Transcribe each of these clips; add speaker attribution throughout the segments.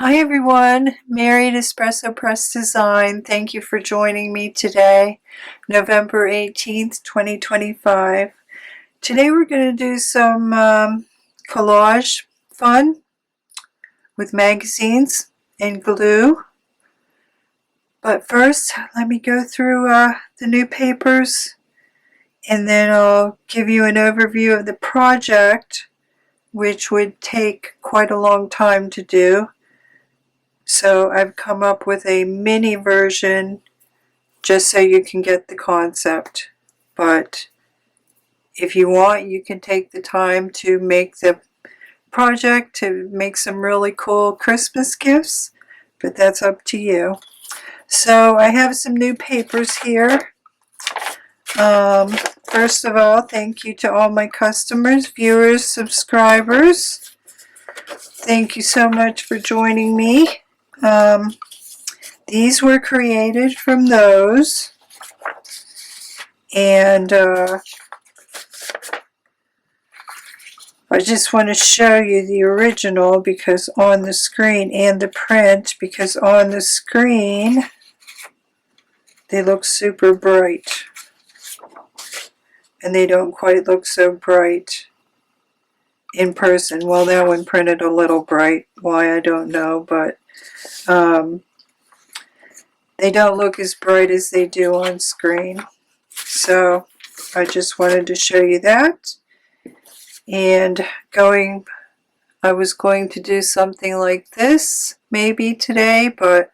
Speaker 1: Hi everyone, Mary at Espresso Press Design. Thank you for joining me today, November 18th, 2025. Today we're going to do some collage fun with magazines and glue. But first, let me go through the new papers and then I'll give you an overview of the project, which would take quite a long time to do. So I've come up with a mini version just so you can get the concept. But if you want, you can take the time to make the project to make some really cool Christmas gifts, but that's up to you. So I have some new papers here. First of all, thank you to all my customers, viewers, subscribers. Thank you so much for joining me. These were created from those, and I just want to show you the original because on the screen, and the print, because on the screen they look super bright and they don't quite look so bright in person. Well, that one printed a little bright, why I don't know, but they don't look as bright as they do on screen. So I just wanted to show you that. And I was going to do something like this maybe today, but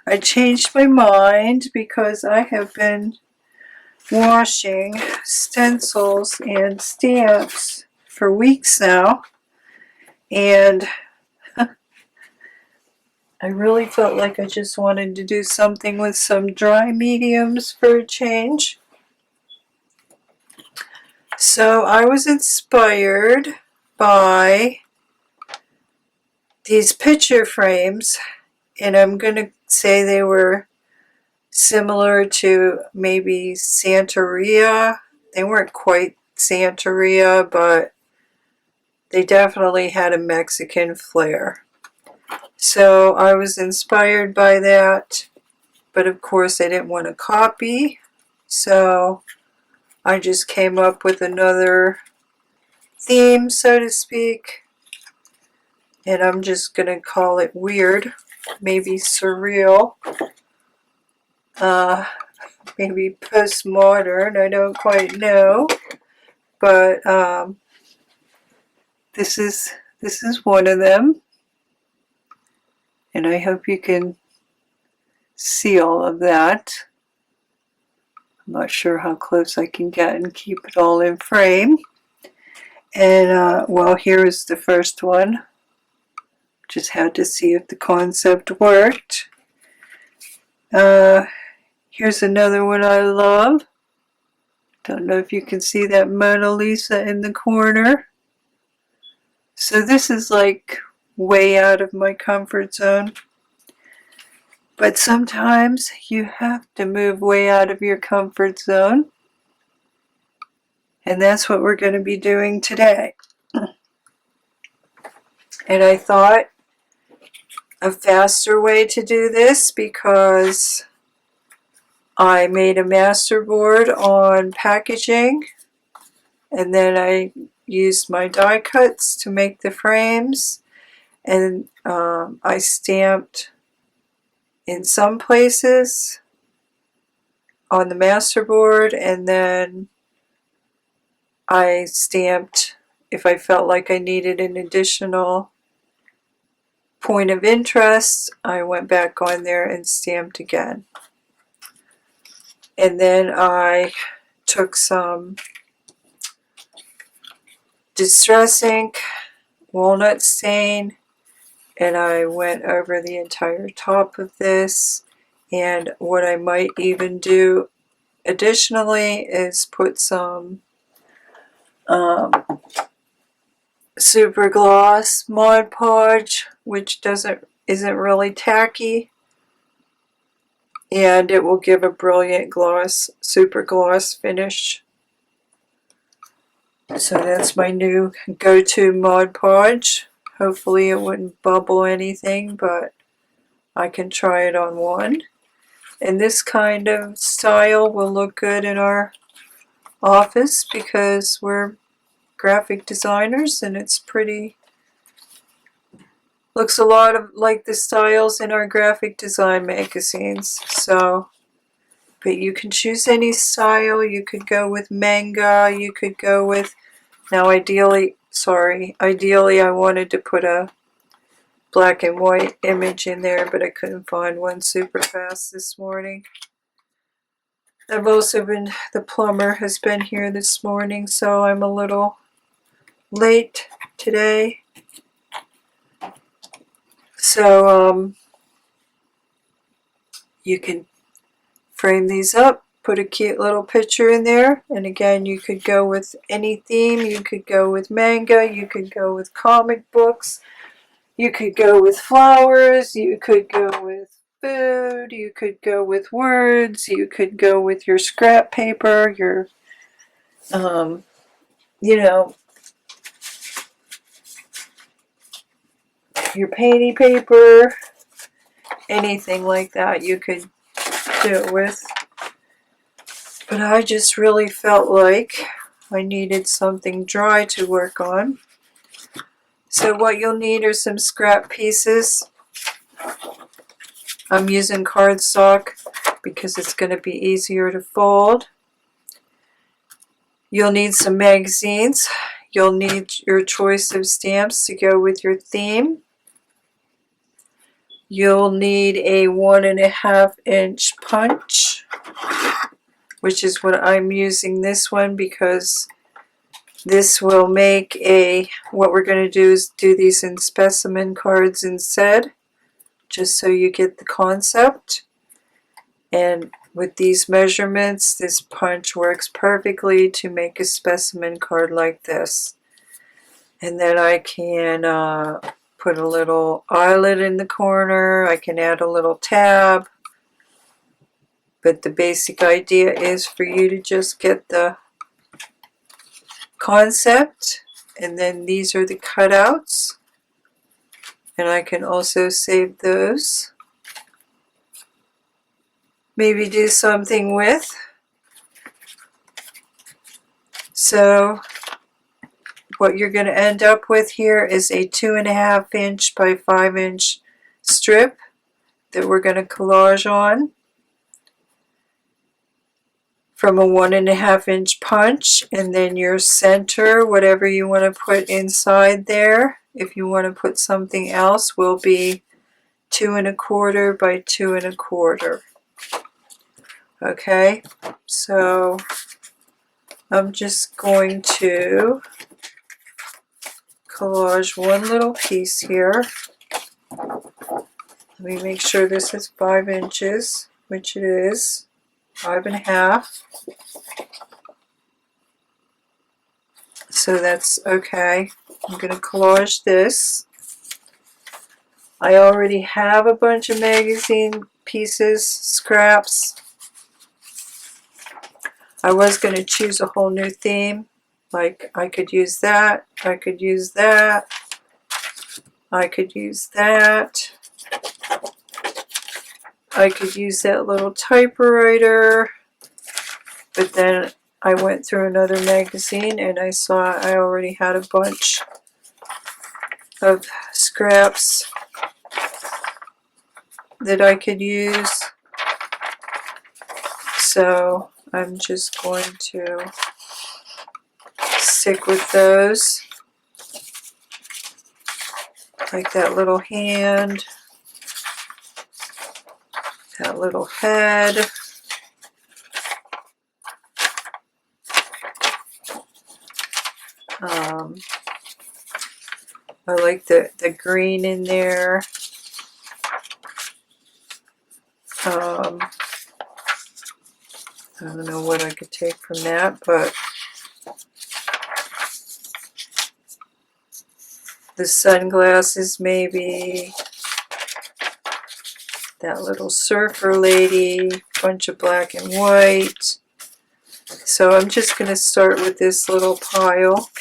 Speaker 1: I changed my mind because I have been washing stencils and stamps for weeks now, and I really felt like I just wanted to do something with some dry mediums for a change. So I was inspired by these picture frames, and I'm going to say they were similar to maybe Santeria. They weren't quite Santeria, but they definitely had a Mexican flair. So I was inspired by that, but of course I didn't want to copy, so I just came up with another theme, so to speak, and I'm just going to call it weird, maybe surreal, maybe postmodern, I don't quite know, but this is one of them, and I hope you can see all of that. I'm not sure how close I can get and keep it all in frame. And well, here is the first one. Just had to see if the concept worked. Here's another one I love. Don't know if you can see that Mona Lisa in the corner. So this is like way out of my comfort zone. But sometimes you have to move way out of your comfort zone. And that's what we're going to be doing today. And I thought a faster way to do this, because I made a masterboard on packaging, and then I used my die cuts to make the frames, and I stamped in some places on the masterboard, and then I stamped if I felt like I needed an additional point of interest. I went back on there and stamped again. And then I took some distress ink, walnut stain, and I went over the entire top of this. And what I might even do additionally is put some super gloss Mod Podge, which isn't really tacky, and it will give a brilliant gloss, super gloss finish. So that's my new go-to Mod Podge. Hopefully it wouldn't bubble anything, but I can try it on one. And this kind of style will look good in our office because we're graphic designers, and it's pretty, looks a lot of like the styles in our graphic design magazines. So, but you can choose any style. You could go with manga, you could go with, now ideally I wanted to put a black and white image in there, but I couldn't find one super fast this morning. I've also been, the plumber has been here this morning, so I'm a little late today. So you can frame these up, put a cute little picture in there, and again you could go with any theme. You could go with manga, you could go with comic books, you could go with flowers, you could go with food, you could go with words, you could go with your scrap paper, your you know, your painty paper, anything like that you could do it with. But I just really felt like I needed something dry to work on. So what you'll need are some scrap pieces. I'm using cardstock because it's going to be easier to fold. You'll need some magazines. You'll need your choice of stamps to go with your theme. You'll need a 1.5 inch punch, which is what I'm using this one because this will make a, what we're going to do is do these in specimen cards instead, just so you get the concept. And with these measurements, this punch works perfectly to make a specimen card like this. And then I can put a little eyelet in the corner. I can add a little tab. But the basic idea is for you to just get the concept. And then these are the cutouts. And I can also save those. Maybe do something with. So what you're going to end up with here is a 2.5 inch by 5 inch strip that we're going to collage on from a 1.5 inch punch, and then your center, whatever you want to put inside there, if you want to put something else, will be 2.25 by 2.25. Okay, so I'm just going to collage one little piece here. Let me make sure this is 5 inches, which it is, 5.5. So that's okay. I'm going to collage this. I already have a bunch of magazine pieces, scraps. I was going to choose a whole new theme. Like I could use that, I could use that, I could use that, I could use that little typewriter, but then I went through another magazine and I saw I already had a bunch of scraps that I could use, so I'm just going to stick with those, like that little hand, that little head. I like the green in there. I don't know what I could take from that, but the sunglasses maybe, that little surfer lady, bunch of black and white. So I'm just going to start with this little pile.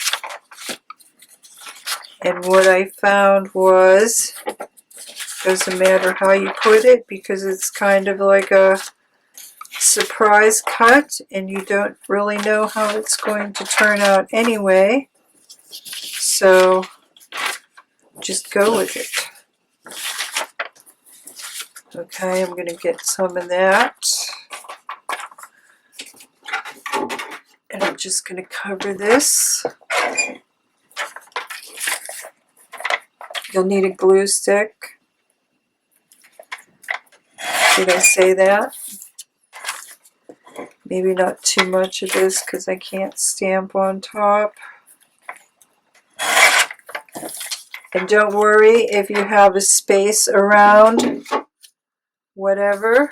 Speaker 1: And what I found was, doesn't matter how you put it because it's kind of like a surprise cut and you don't really know how it's going to turn out anyway. So just go with it. Okay, I'm going to get some of that. And I'm just going to cover this. You'll need a glue stick. Did I say that? Maybe not too much of this because I can't stamp on top. And don't worry if you have a space around whatever.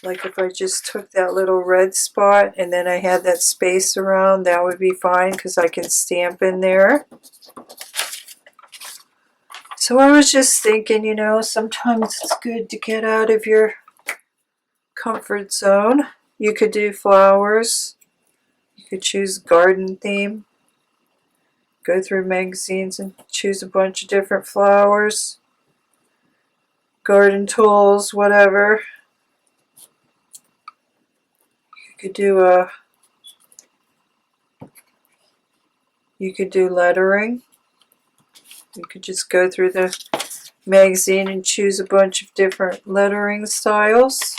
Speaker 1: Like if I just took that little red spot and then I had that space around, that would be fine because I can stamp in there. So I was just thinking, you know, sometimes it's good to get out of your comfort zone. You could do flowers. You could choose garden theme. Go through magazines and choose a bunch of different flowers. Garden tools, whatever. You could do lettering. You could just go through the magazine and choose a bunch of different lettering styles.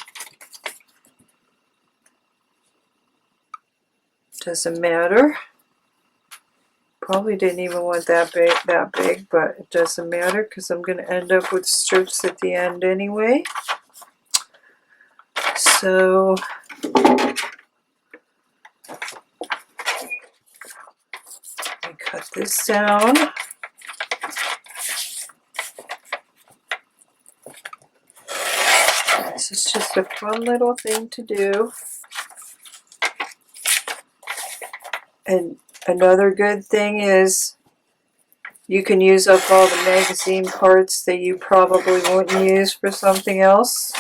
Speaker 1: Doesn't matter. Probably didn't even want that big, but it doesn't matter because I'm going to end up with strips at the end anyway. So I cut this down. This is just a fun little thing to do. And another good thing is you can use up all the magazine parts that you probably wouldn't use for something else.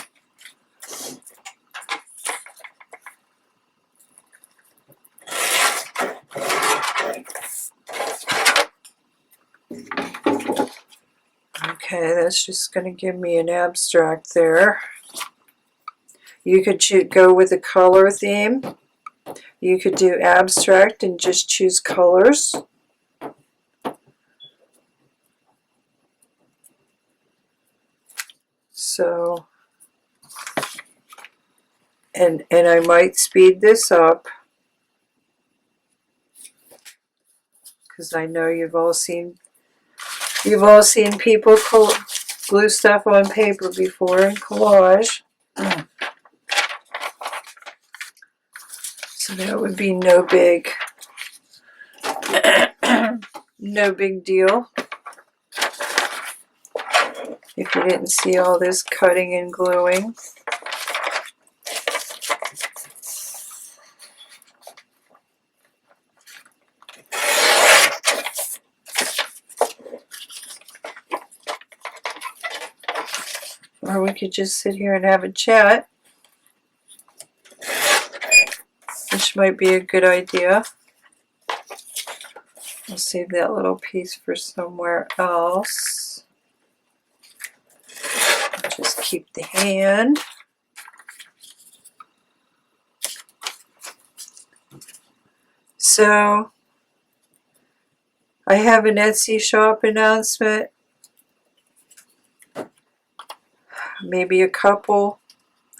Speaker 1: Okay, that's just going to give me an abstract there. You could go with a color theme. You could do abstract and just choose colors. So, and I might speed this up because I know you've all seen people glue stuff on paper before in collage. So that would be no big deal if you didn't see all this cutting and gluing. Or we could just sit here and have a chat, which might be a good idea. I'll save that little piece for somewhere else. Just keep the hand. So, I have an Etsy shop announcement. Maybe a couple.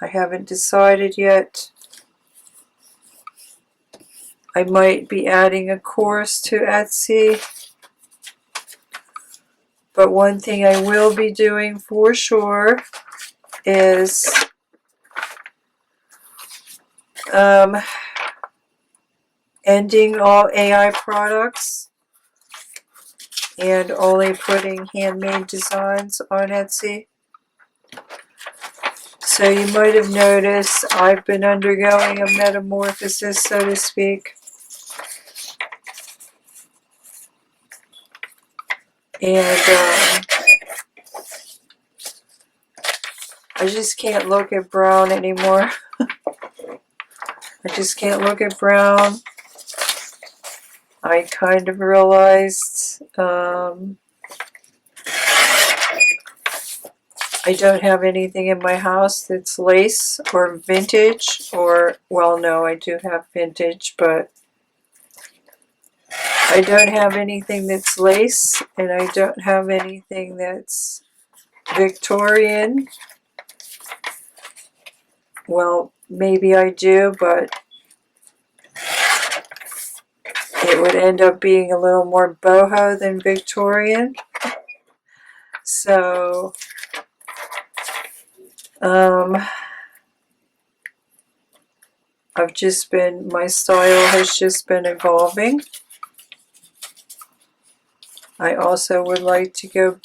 Speaker 1: I haven't decided yet. I might be adding a course to Etsy. But one thing I will be doing for sure is ending all AI products and only putting handmade designs on Etsy. So you might have noticed I've been undergoing a metamorphosis, so to speak. And I just can't look at brown anymore. I just can't look at brown. I kind of realized I don't have anything in my house that's lace or vintage, or, well, no, I do have vintage, but I don't have anything that's lace, and I don't have anything that's Victorian. Well, maybe I do, but it would end up being a little more boho than Victorian. So, my style has just been evolving. I also would like to go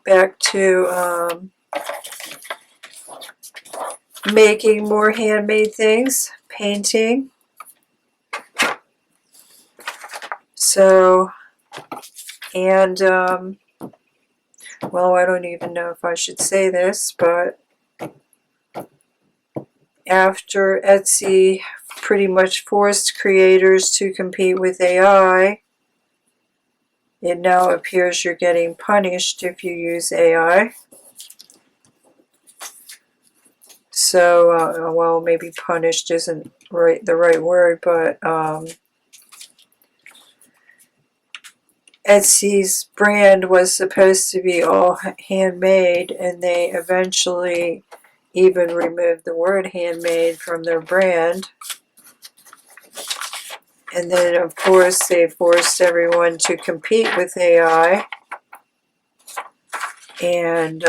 Speaker 1: back to making more handmade things, painting. So, and, well, I don't even know if I should say this, but after Etsy pretty much forced creators to compete with AI, it now appears you're getting punished if you use AI. So, well, maybe punished isn't the right word, but Etsy's brand was supposed to be all handmade, and they eventually even removed the word handmade from their brand. And then, of course, they forced everyone to compete with AI. And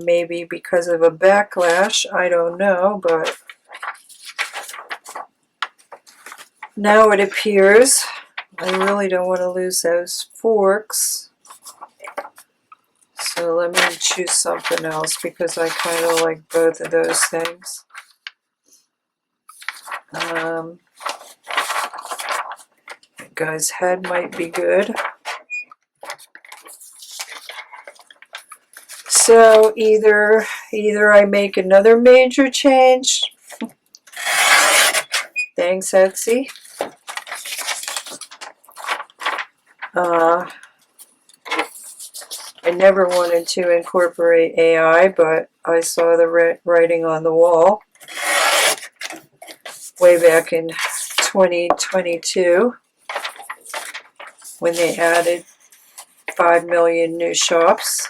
Speaker 1: maybe because of a backlash, I don't know, but now it appears I really don't want to lose those forks. So let me choose something else because I kind of like both of those things. Guy's head might be good. So either I make another major change. Thanks, Etsy. I never wanted to incorporate AI, but I saw the writing on the wall way back in 2022 when they added 5 million new shops.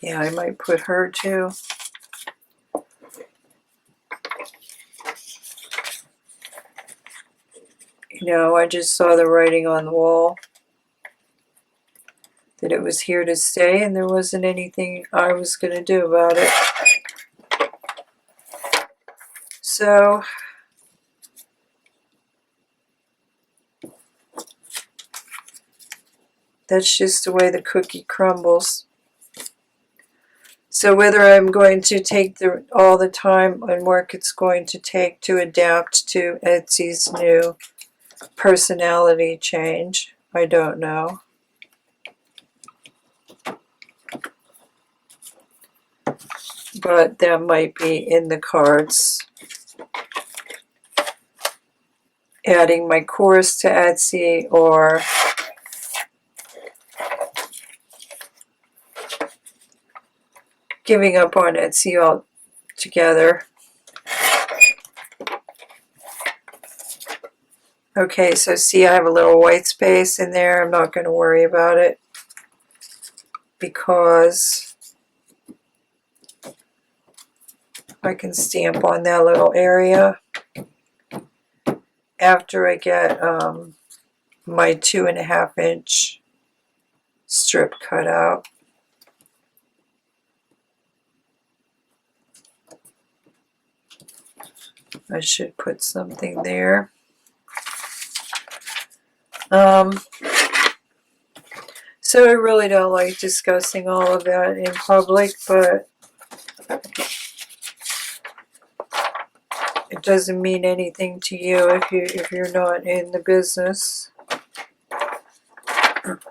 Speaker 1: Yeah, I might put her too. You know, I just saw the writing on the wall that it was here to stay, and there wasn't anything I was going to do about it. So, that's just the way the cookie crumbles. So whether I'm going to take all the time and work it's going to take to adapt to Etsy's new personality change, I don't know. But that might be in the cards. Adding my course to Etsy, or giving up on Etsy altogether. Okay, so see, I have a little white space in there. I'm not going to worry about it because I can stamp on that little area after I get my 2.5 inch strip cut out. I should put something there. So I really don't like discussing all of that in public, but it doesn't mean anything to you if you're not in the business.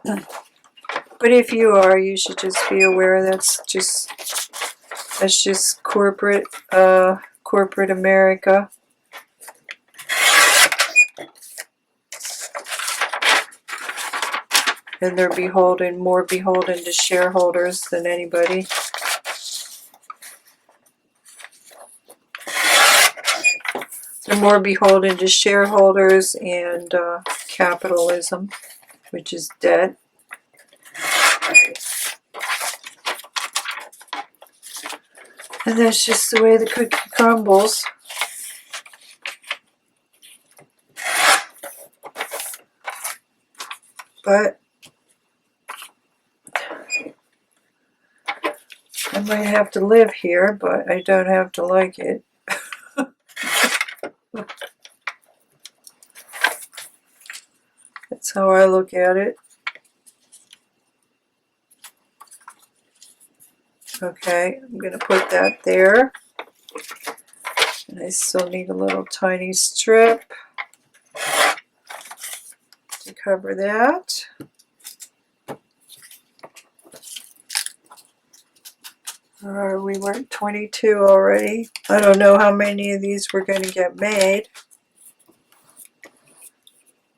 Speaker 1: But if you are, you should just be aware that's just That's just corporate America. And they're more beholden to shareholders than anybody. They're more beholden to shareholders and capitalism, which is dead. And that's just the way the cookie crumbles. But I might have to live here, but I don't have to like it. That's how I look at it. Okay, I'm going to put that there. And I still need a little tiny strip to cover that. We were at 22 already. I don't know how many of these we're going to get made.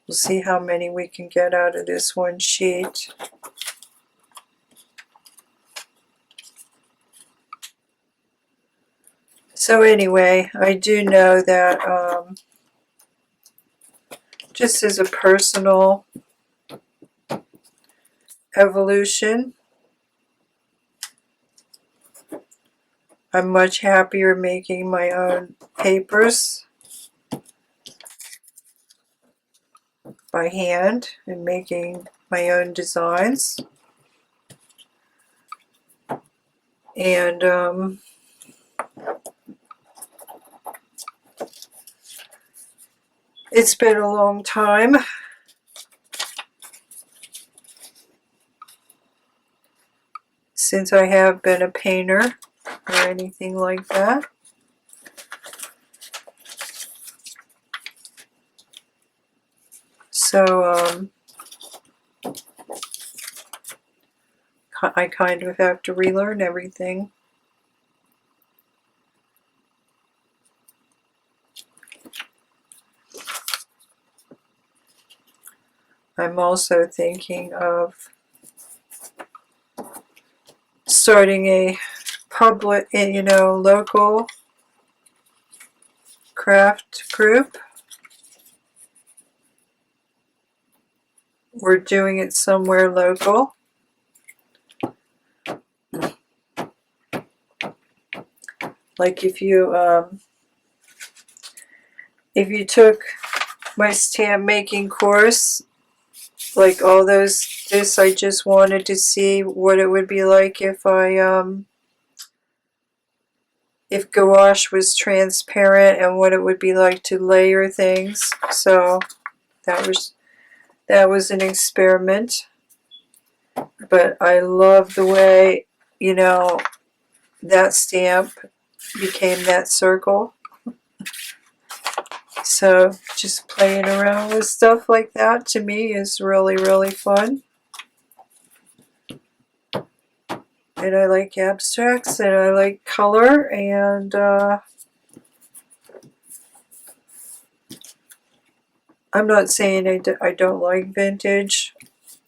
Speaker 1: We'll see how many we can get out of this one sheet. So anyway, I do know that just as a personal evolution, I'm much happier making my own papers by hand and making my own designs. And it's been a long time since I have been a painter or anything like that. So I kind of have to relearn everything. I'm also thinking of starting a public, local craft group. We're doing it somewhere local. Like if you took my stamp making course, like all this, I just wanted to see what it would be like if if gouache was transparent and what it would be like to layer things. So that was an experiment. But I love the way, that stamp became that circle. So just playing around with stuff like that to me is really, really fun. And I like abstracts and I like color, and I'm not saying I don't like vintage,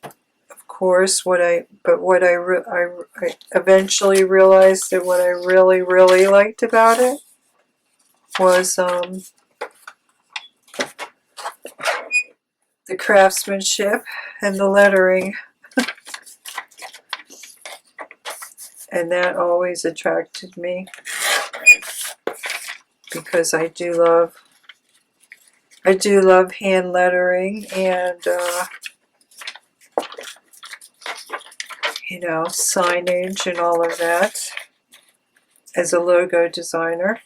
Speaker 1: of course. I eventually realized that what I really, really liked about it was the craftsmanship and the lettering. And that always attracted me, because I do love hand lettering and signage and all of that as a logo designer.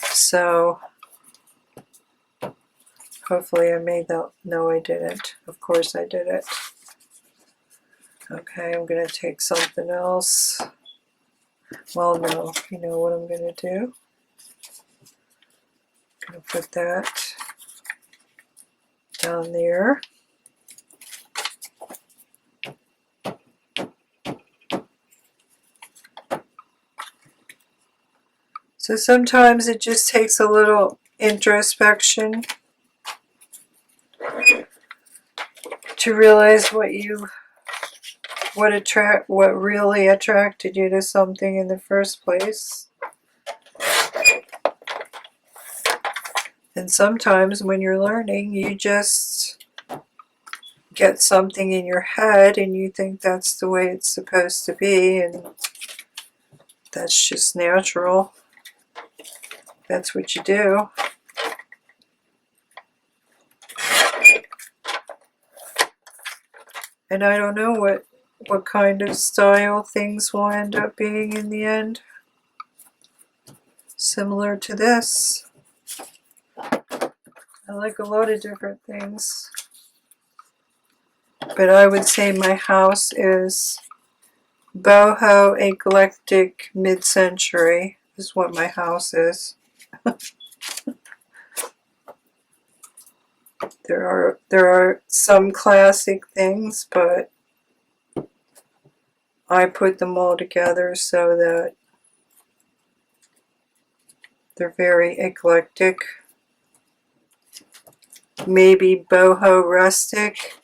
Speaker 1: So hopefully I made that. No, I didn't. Of course I did it. Okay, I'm going to take something else. Well, no, you know what I'm going to do? I'm going to put that down there. So sometimes it just takes a little introspection to realize what really attracted you to something in the first place. And sometimes when you're learning, you just get something in your head and you think that's the way it's supposed to be, and that's just natural. That's what you do. And I don't know what kind of style things will end up being in the end. Similar to this. I like a lot of different things. But I would say my house is boho eclectic mid-century is what my house is. There are some classic things, but I put them all together so that they're very eclectic. Maybe boho rustic,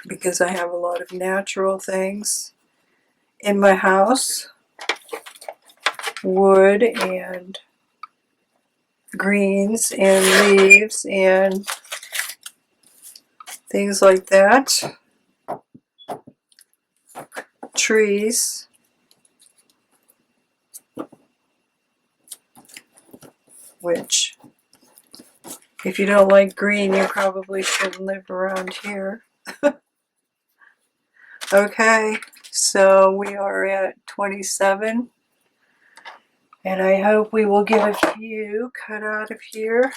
Speaker 1: because I have a lot of natural things in my house. Wood and greens and leaves and things like that. Trees. Which, if you don't like green, you probably shouldn't live around here. Okay, so we are at 27. And I hope we will get a few cut out of here.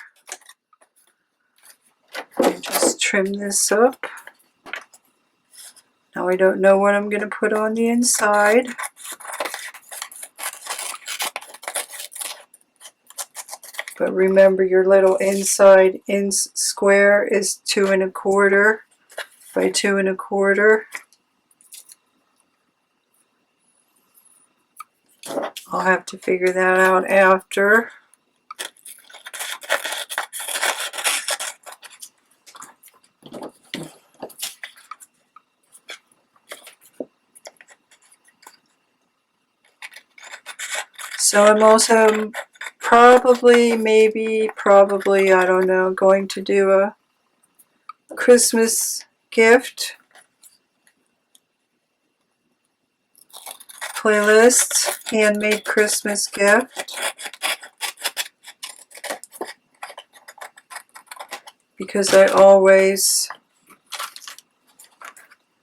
Speaker 1: And just trim this up. Now I don't know what I'm going to put on the inside. But remember, your little inside square is 2 1/4 by 2 1/4. I'll have to figure that out after. So I'm also probably, I don't know, going to do a Christmas gift playlist, handmade Christmas gift, because I always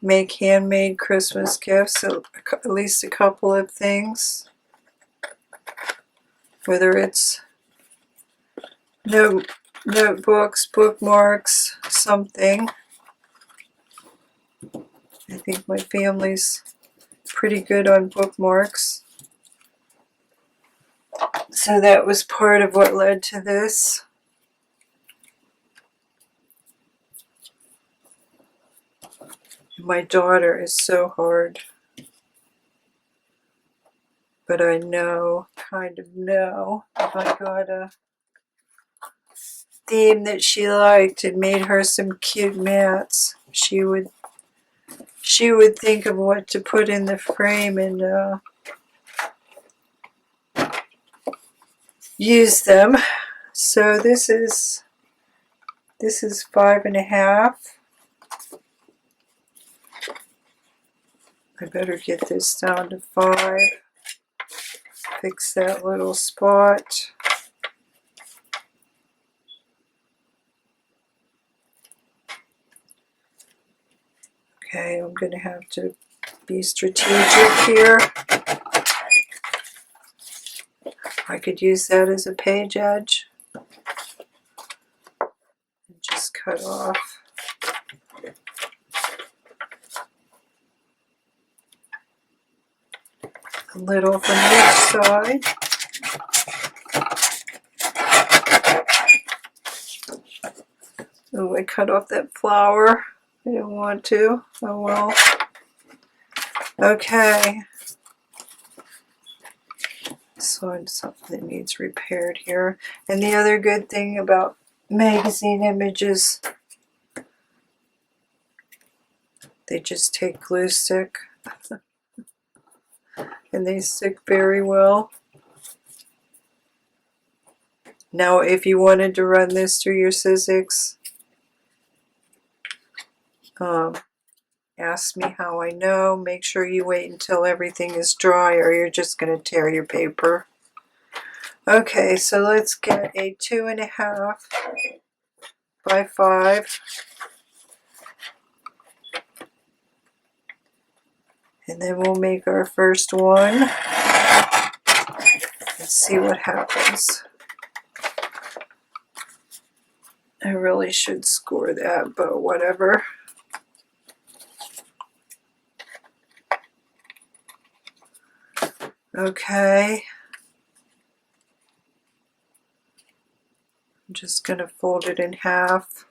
Speaker 1: make handmade Christmas gifts, so at least a couple of things, whether it's notebooks, bookmarks, something. I think my family's pretty good on bookmarks. So that was part of what led to this. My daughter is so hard. But I kind of know, if I got a theme that she liked and made her some cute mats, she would think of what to put in the frame and use them. So this is 5 1/2. I better get this down to 5. Fix that little spot. Okay, I'm going to have to be strategic here. I could use that as a page edge. And just cut off. A little from each side. Oh, I cut off that flower. I didn't want to. Oh well. Okay. So something that needs repaired here. And the other good thing about magazine images, they just take glue stick and they stick very well. Now if you wanted to run this through your Sizzix, ask me how I know. Make sure you wait until everything is dry or you're just going to tear your paper. Okay, so let's get a 2.5 by 5. And then we'll make our first one. Let's see what happens. I really should score that, but whatever. Okay. I'm just going to fold it in half.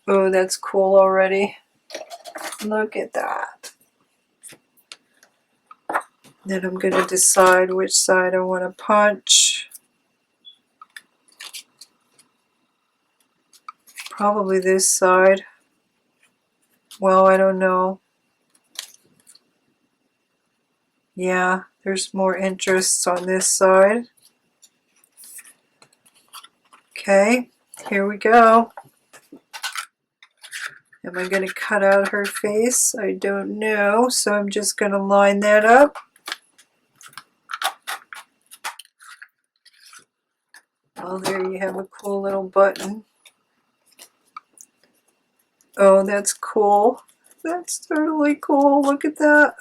Speaker 1: Oh, that's cool already. Look at that. Then I'm going to decide which side I want to punch. Probably this side. Well, I don't know. Yeah, there's more interest on this side. Okay, here we go. Am I going to cut out her face? I don't know, so I'm just going to line that up. Oh, there you have a cool little button. Oh, that's cool. That's totally cool. Look at that.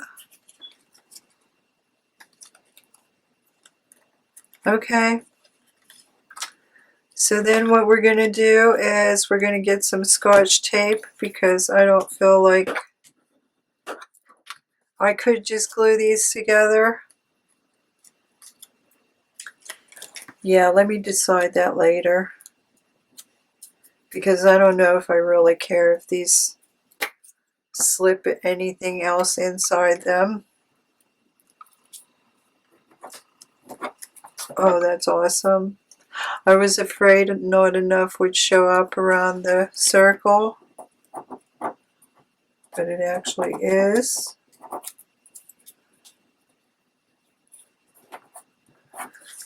Speaker 1: Okay. So then what we're going to do is we're going to get some Scotch tape because I don't feel like I could just glue these together. Yeah, let me decide that later because I don't know if I really care if these slip anything else inside them. Oh, that's awesome. I was afraid not enough would show up around the circle, but it actually is.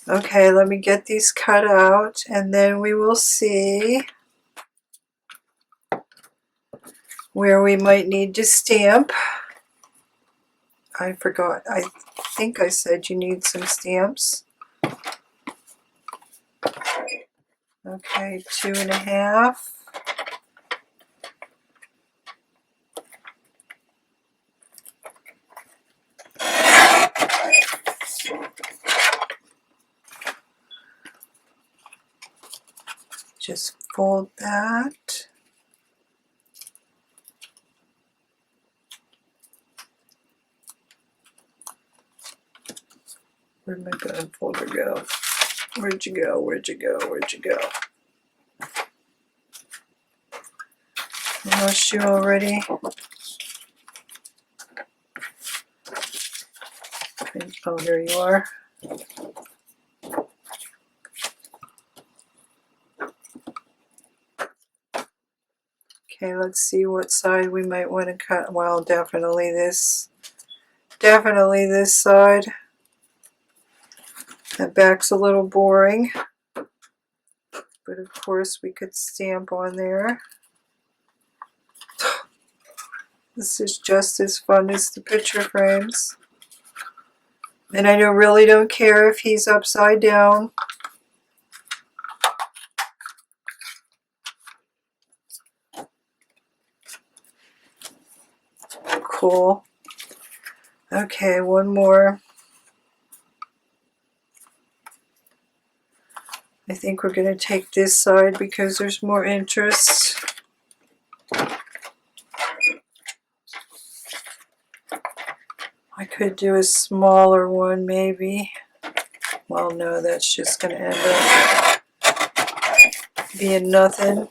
Speaker 1: Okay, let me get these cut out and then we will see where we might need to stamp. I forgot, I think I said you need some stamps. Okay, 2.5. Just fold that. Where'd my bone folder go? Where'd you go? Where'd you go? Where'd you go? I lost you already. Oh, there you are. Okay, let's see what side we might want to cut. Well, definitely this side. That back's a little boring, but of course we could stamp on there. This is just as fun as the picture frames. And I really don't care if he's upside down. Cool. Okay, one more. I think we're going to take this side because there's more interest. I could do a smaller one maybe. Well, no, that's just going to end up being nothing.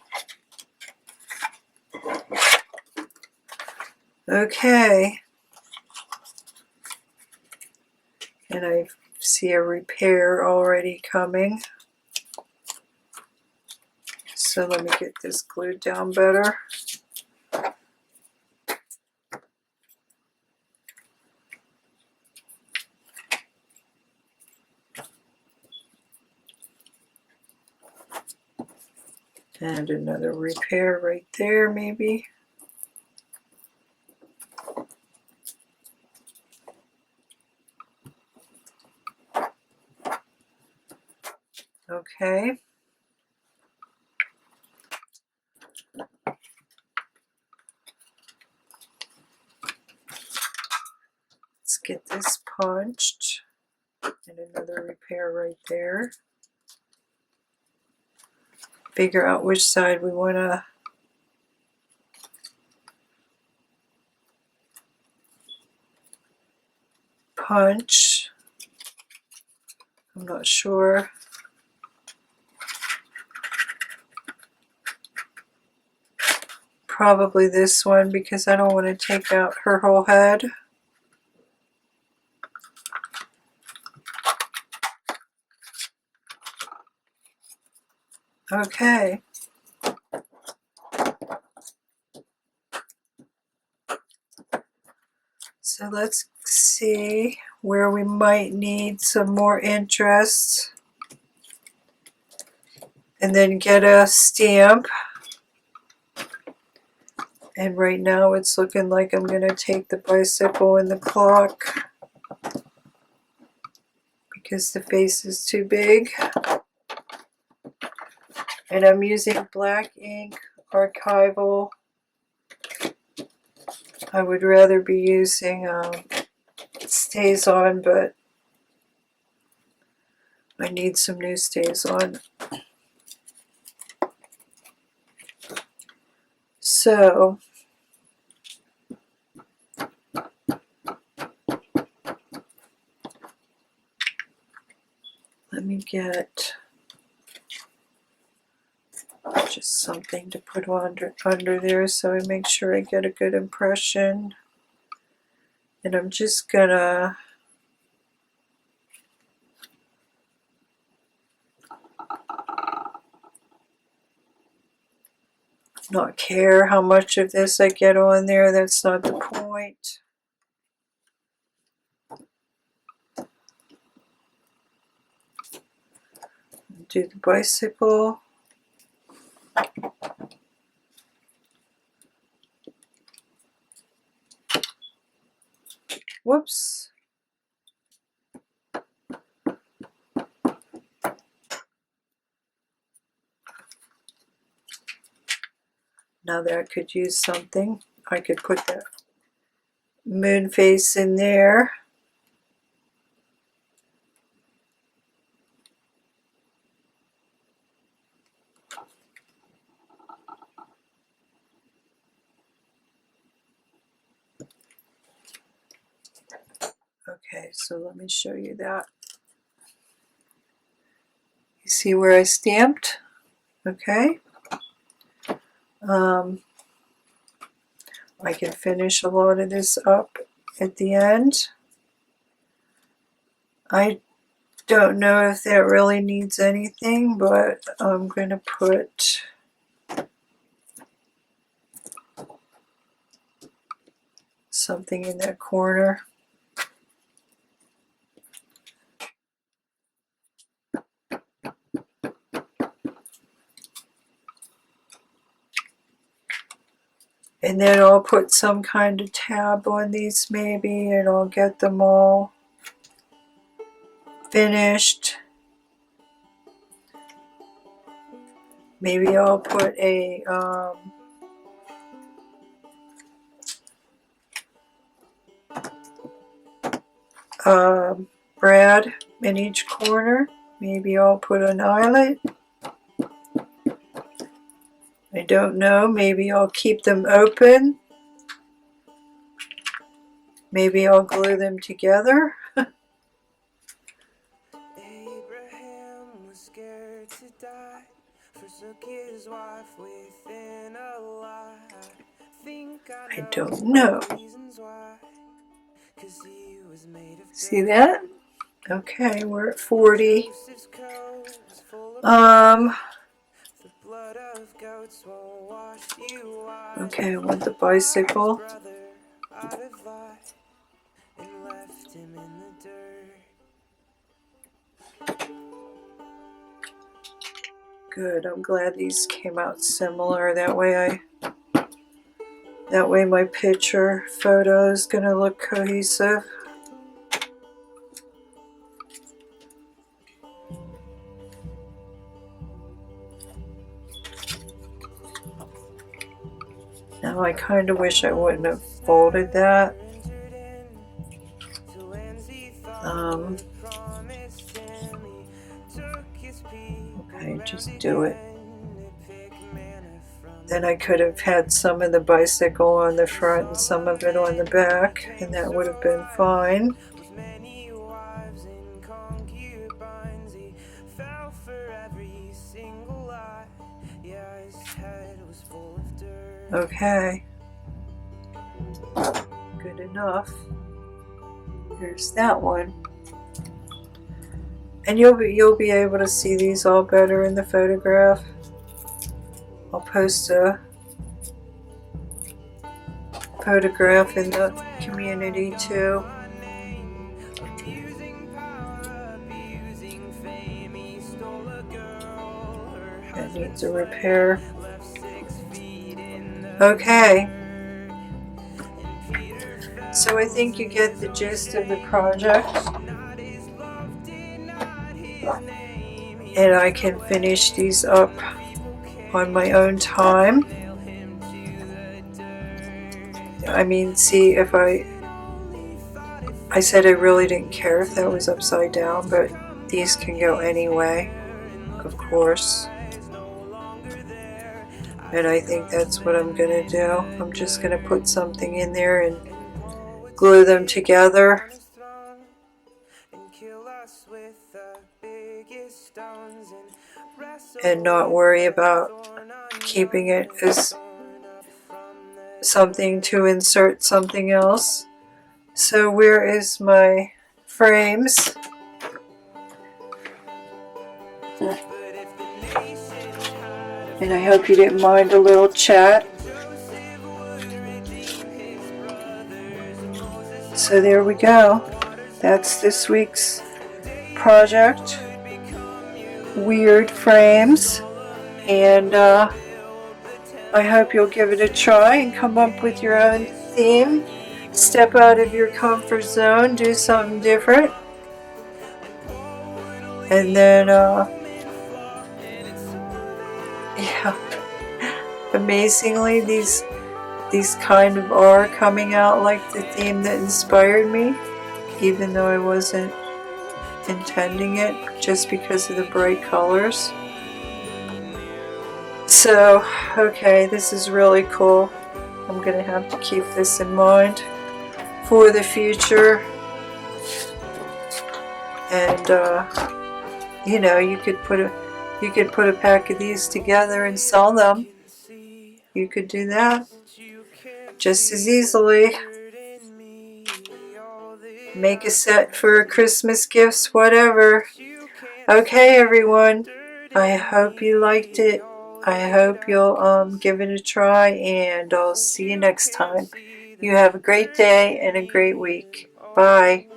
Speaker 1: Okay. and I see a repair already coming. So let me get this glued down better. And another repair right there, maybe. Okay. Let's get this punched. And another repair right there. Figure out which side we want to punch. I'm not sure. Probably this one because I don't want to take out her whole head. Okay. So let's see where we might need some more interest. And then get a stamp. And right now it's looking like I'm going to take the bicycle and the clock because the face is too big. And I'm using black ink, archival. I would rather be using Stays On, but I need some new Stays On. So let me get just something to put under there so I make sure I get a good impression. And I'm just gonna not care how much of this I get on there. That's not the point. Do the bicycle. Whoops. Now that I could use something, I could put the moon face in there. Okay, so let me show you that. You see where I stamped? Okay. I can finish a lot of this up at the end. I don't know if that really needs anything, but I'm going to put something in that corner. And then I'll put some kind of tab on these maybe, and I'll get them all finished. Maybe I'll put a brad in each corner. Maybe I'll put an eyelet. I don't know. Maybe I'll keep them open. Maybe I'll glue them together.
Speaker 2: Abraham was scared to die, forsook his wife within a lie.
Speaker 1: I don't know.
Speaker 2: Reasons why, 'cause he was made of
Speaker 1: See that? Okay, we're at 40.
Speaker 2: Joseph's coat was full of the blood of goats won't wash you white.
Speaker 1: Okay, I want the
Speaker 2: His
Speaker 1: bicycle.
Speaker 2: brother out of light and left him in the dirt.
Speaker 1: Good, I'm glad these came out similar. That way my picture photo is gonna look cohesive. Now I kind of wish I wouldn't have folded that. Okay, just do it. Then I could have had some of the bicycle on the front and some of it on the back, and that would have been fine. Okay, good enough. Here's that one, and you'll be able to see these all better in the photograph. I'll post a photograph in the community too. That needs a repair. Okay, so I think you get the gist of the project, and I can finish these up on my own time. I mean, see, if I said I really didn't care if that was upside down, but these can go anyway, of course. And I think that's what I'm going to do. I'm just going to put something in there and glue them together. And not worry about keeping it as something to insert something else. So where is my frames? And I hope you didn't mind a little chat. So there we go. That's this week's project. Weird frames. And I hope you'll give it a try and come up with your own theme. Step out of your comfort zone, do something different. And then yeah, amazingly these kind of are coming out like the theme that inspired me, even though I wasn't intending it, just because of the bright colors. So okay, this is really cool. I'm gonna have to keep this in mind for the future. And you know, you could put a pack of these together and sell them. You could do that just as easily. Make a set for Christmas gifts, whatever. Okay, everyone, I hope you liked it. I hope you'll give it a try, and I'll see you next time. You have a great day and a great week. Bye.